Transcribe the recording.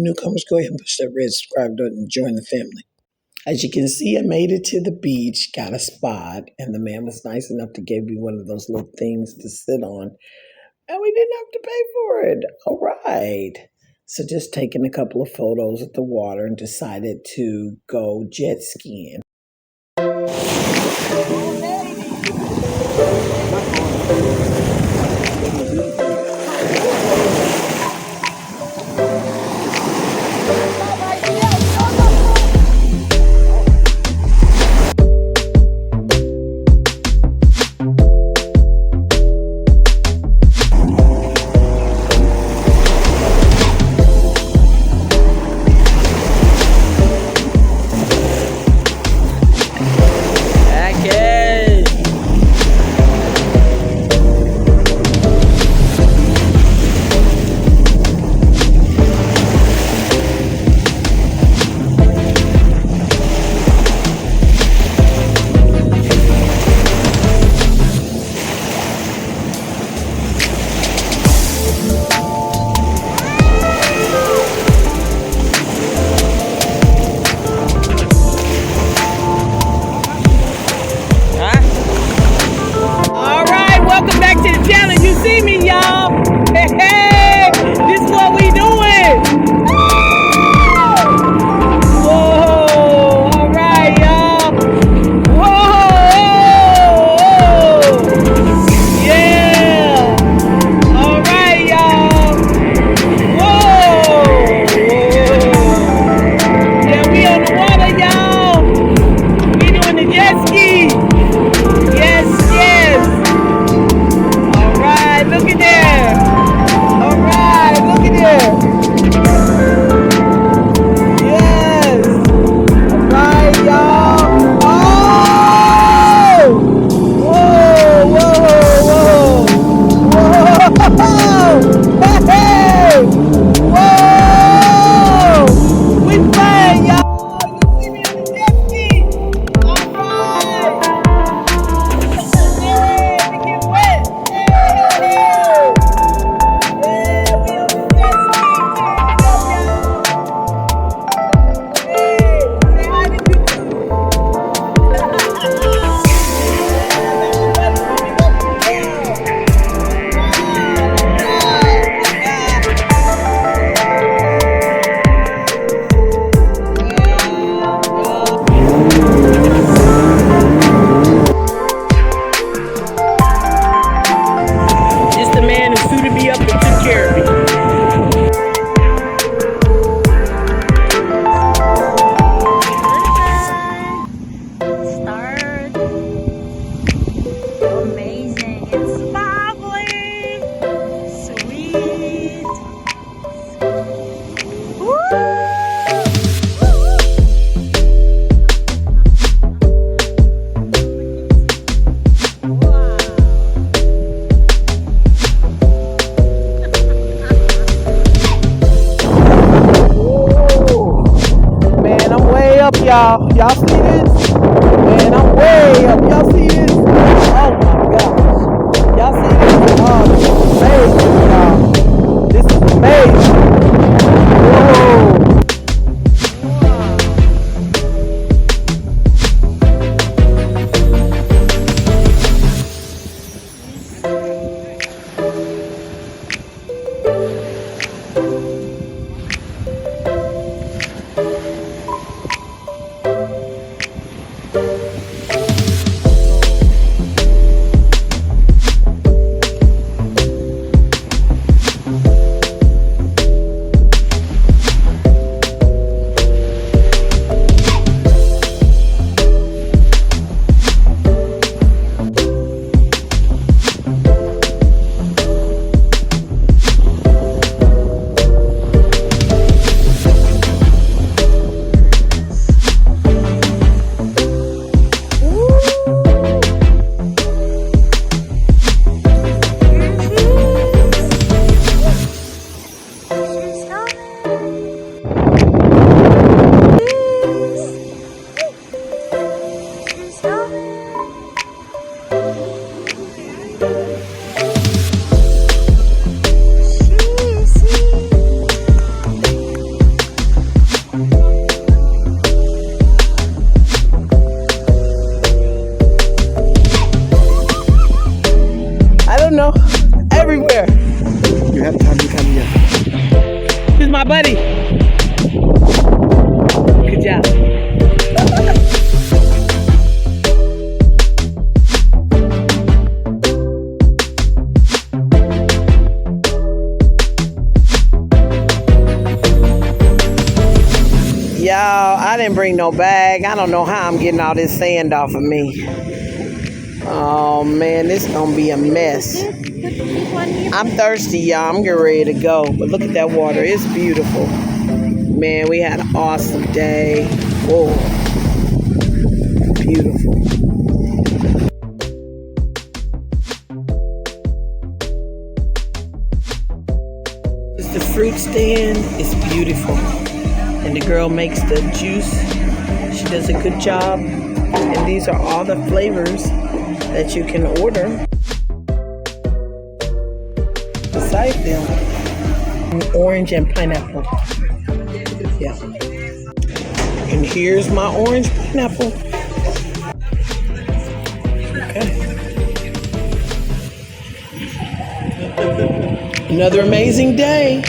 newcomers, go ahead and push that red subscribe button and join the family. As you can see, I made it to the beach, got a spot, and the man was nice enough to give me one of those little things to sit on, and we didn't have to pay for it. All right. So just taking a couple of photos at the water and decided to go jet skiing. Y'all see this? Man, I'm way up. Y'all see this? Oh my gosh. Y'all see this? Oh, this is amazing, y'all. This is amazing. Whoa. don't know. Everywhere. You have time to come here. He's my buddy. Good job. Y'all, I didn't bring no bag. I don't know how I'm getting all this sand off of me. Oh man, this is gonna be a mess. I'm thirsty, y'all. I'm getting ready to go. But look at that water. It's beautiful. Man, we had an awesome day. Oh, beautiful. It's the fruit stand. It's beautiful. And the girl makes the juice. She does a good job. And these are all the flavors that you can order. Beside them, orange and pineapple. Yeah. And here's my orange pineapple. Okay. Another amazing day.